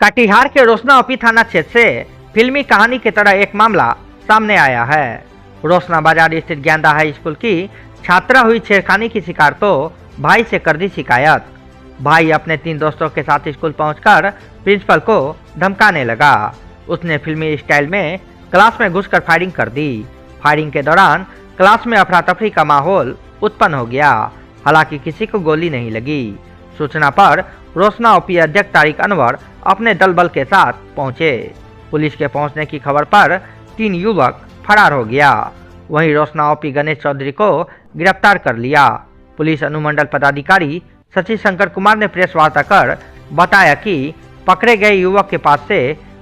कटिहार के रोशना ओपी थाना क्षेत्र से फिल्मी कहानी की तरह एक मामला सामने आया है। रोशना बाजार स्थित ज्ञानदा हाई स्कूल की छात्रा हुई छेड़खानी की शिकार तो भाई से कर दी शिकायत। भाई अपने 3 दोस्तों के साथ स्कूल पहुंचकर प्रिंसिपल को धमकाने लगा। उसने फिल्मी स्टाइल में क्लास में घुसकर फायरिंग कर दी। फायरिंग के दौरान क्लास में अफरा तफरी का माहौल उत्पन्न हो गया। हालांकि किसी को गोली नहीं लगी। सूचना पर रोशना ओपी अध्यक्ष तारिक अनवर अपने दल बल के साथ पहुंचे। पुलिस के पहुंचने की खबर पर 3 युवक फरार हो गया। वहीं रोशना ओपी गणेश चौधरी को गिरफ्तार कर लिया। पुलिस अनुमंडल पदाधिकारी सचिव शंकर कुमार ने प्रेस वार्ता कर बताया कि पकड़े गए युवक के पास से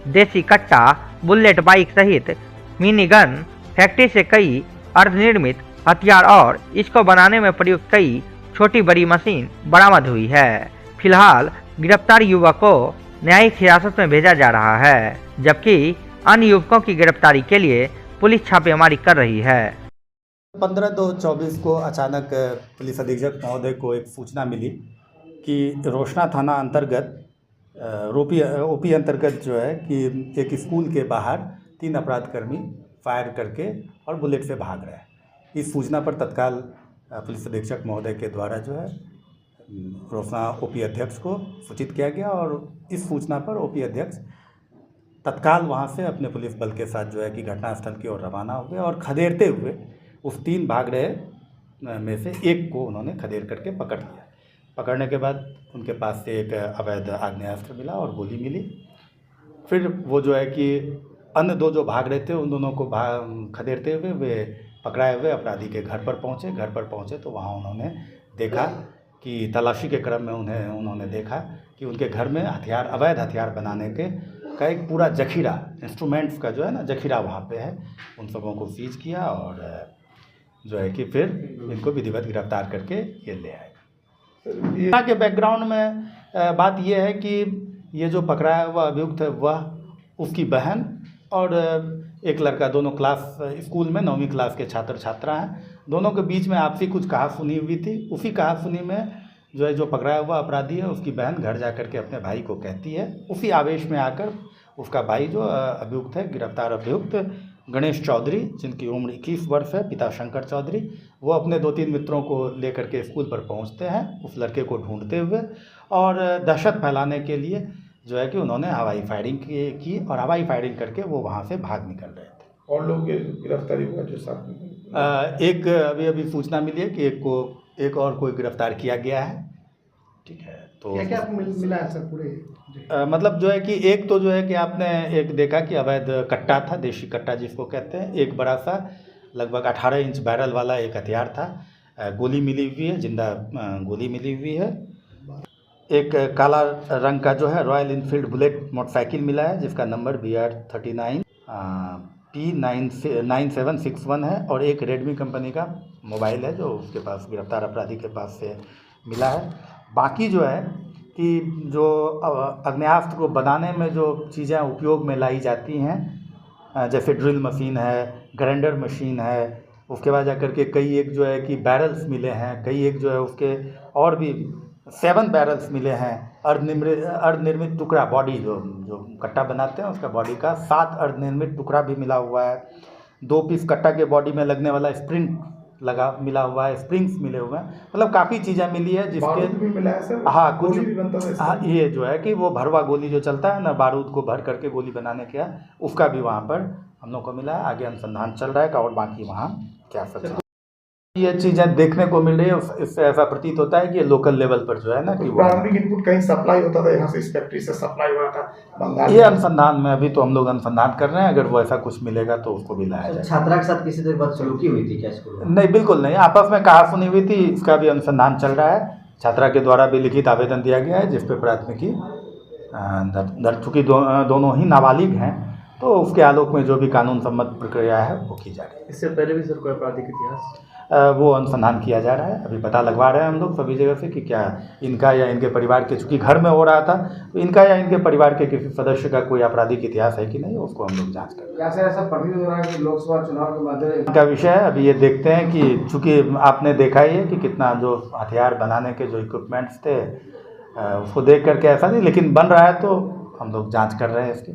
देसी कट्टा, बुलेट बाइक सहित मिनी गन, फैक्ट्री से कई अर्धनिर्मित हथियार और इसको बनाने में प्रयुक्त कई छोटी बड़ी मशीन बरामद हुई है। फिलहाल गिरफ्तार युवक को न्यायिक हिरासत में भेजा जा रहा है, जबकि अन्य युवकों की गिरफ्तारी के लिए पुलिस छापेमारी कर रही है। 15/2/24 को अचानक पुलिस अधीक्षक महोदय को एक सूचना मिली कि रोशना थाना अंतर्गत ओपी अंतर्गत जो है कि एक स्कूल के बाहर 3 अपराधकर्मी फायर करके और बुलेट से भाग रहे हैं। इस सूचना पर तत्काल पुलिस अधीक्षक महोदय के द्वारा जो है रोशना ओपी अध्यक्ष को सूचित किया गया और इस सूचना पर ओपी अध्यक्ष तत्काल वहां से अपने पुलिस बल के साथ जो है कि घटनास्थल की ओर रवाना हो गए और खदेड़ते हुए उस 3 भाग रहे में से एक को उन्होंने खदेड़ करके पकड़ लिया। पकड़ने के बाद उनके पास से एक अवैध आग्नेयास्त्र मिला और गोली मिली। फिर वो जो है कि अन्य 2 जो भाग रहे थे उन दोनों को खदेड़ते हुए वे पकड़ाए हुए अपराधी के घर पर पहुँचे तो वहाँ उन्होंने देखा कि तलाशी के क्रम में उन्होंने देखा कि उनके घर में अवैध हथियार बनाने का एक पूरा जखीरा, इंस्ट्रूमेंट्स का जो है ना जखीरा वहाँ पे है। उन सबों को सीज किया और जो है कि फिर इनको विधिवत गिरफ्तार करके ये ले आए। यहाँ के बैकग्राउंड में बात यह है कि ये जो पकड़ा हुआ अभियुक्त है वह उसकी बहन और एक लड़का, दोनों क्लास स्कूल में 9वीं क्लास के छात्र छात्रा हैं। दोनों के बीच में आपसी कुछ कहासुनी हुई थी। उसी कहासुनी में जो है जो पकड़ाया हुआ अपराधी है उसकी बहन घर जा कर के अपने भाई को कहती है। उसी आवेश में आकर उसका भाई जो अभियुक्त है, गिरफ्तार अभियुक्त गणेश चौधरी, जिनकी उम्र 21 वर्ष है, पिता शंकर चौधरी, वो अपने 2-3 मित्रों को लेकर के स्कूल पर पहुंचते हैं उस लड़के को ढूंढते हुए और दहशत फैलाने के लिए जो है कि उन्होंने हवाई फायरिंग की और हवाई फायरिंग करके वो वहाँ से भाग निकल रहे थे। और लोग गिरफ्तारी हुआ जो साथ में एक अभी सूचना मिली है कि एक और कोई गिरफ्तार किया गया है। ठीक है, तो क्या आपको मिला है सर पूरे? मतलब जो है कि एक तो जो है कि आपने एक देखा कि अवैध कट्टा था, देशी कट्टा जिसको कहते हैं, एक बड़ा सा लगभग 18 इंच बैरल वाला एक हथियार था। गोली मिली हुई है, जिंदा गोली मिली हुई है। एक काला रंग का जो है रॉयल इनफील्ड बुलेट मोटरसाइकिल मिला है जिसका नंबर BR 39 P9761 है और एक रेडमी कंपनी का मोबाइल है जो उसके पास गिरफ्तार अपराधी के पास से मिला है। बाकी जो है कि जो आग्नेयास्त्र को बनाने में जो चीज़ें उपयोग में लाई जाती हैं, जैसे ड्रिल मशीन है, ग्राइंडर मशीन है, उसके बाद जाकर के कई एक जो है कि बैरल्स मिले हैं, कई एक जो है उसके और भी 7 बैरल्स मिले हैं। अर्धनिर्मित टुकड़ा, बॉडी जो कट्टा बनाते हैं उसका बॉडी का 7 अर्धनिर्मित टुकड़ा भी मिला हुआ है। 2 पीस कट्टा के बॉडी में लगने वाला स्प्रिंग मिला हुआ है, स्प्रिंग्स मिले हुए हैं। मतलब काफ़ी चीज़ें मिली है जिसके भी मिला है सर। हाँ, कुछ भी बनता है। हाँ, ये जो है कि वो भरवा गोली जो चलता है ना, बारूद को भर करके गोली बनाने का, उसका भी वहाँ पर हम लोग को मिला है। आगे अनुसंधान चल रहा है और बाकी वहाँ क्या सब ये चीज़ें देखने को मिल रही है। इससे ऐसा प्रतीत होता है कि ये लोकल लेवल पर जो है ना कि प्रारंभिक इनपुट कहीं सप्लाई होता था, यहाँ से इस फैक्ट्री से सप्लाई हो रहा था बंगाल। ये अनुसंधान में अभी तो हम लोग अनुसंधान कर रहे हैं। अगर वो ऐसा कुछ मिलेगा तो उसको भी लाया जाए। छात्रा के साथ किसी तरह बदसलूकी हुई थी क्या स्कूल में? नहीं, बिल्कुल नहीं, आपस में कहासुनी हुई थी। इसका भी अनुसंधान चल रहा है। छात्रा के द्वारा भी लिखित आवेदन दिया गया है जिस पे प्राथमिकी दर्ज, चूँकि दोनों ही नाबालिग हैं तो उसके आलोक में जो भी कानून सम्मत प्रक्रिया है वो की जा रही है। इससे पहले भी सर कोई आपराधिक इतिहास वो अनुसंधान किया जा रहा है। अभी पता लगवा रहे हैं हम लोग सभी जगह से कि क्या इनका या इनके परिवार के, चूँकि घर में हो रहा था, तो इनका या इनके परिवार के किसी सदस्य का कोई आपराधिक इतिहास है कि नहीं, उसको हम लोग जांच करें। क्या सर ऐसा प्रतीत हो रहा है कि लोकसभा चुनाव के माध्यम का विषय है। अभी ये देखते हैं कि चूँकि आपने देखा ही है कि कितना जो हथियार बनाने के जो इक्विपमेंट्स थे उसको देख करके ऐसा नहीं, लेकिन बन रहा है तो हम लोग जांच कर रहे हैं इसकी।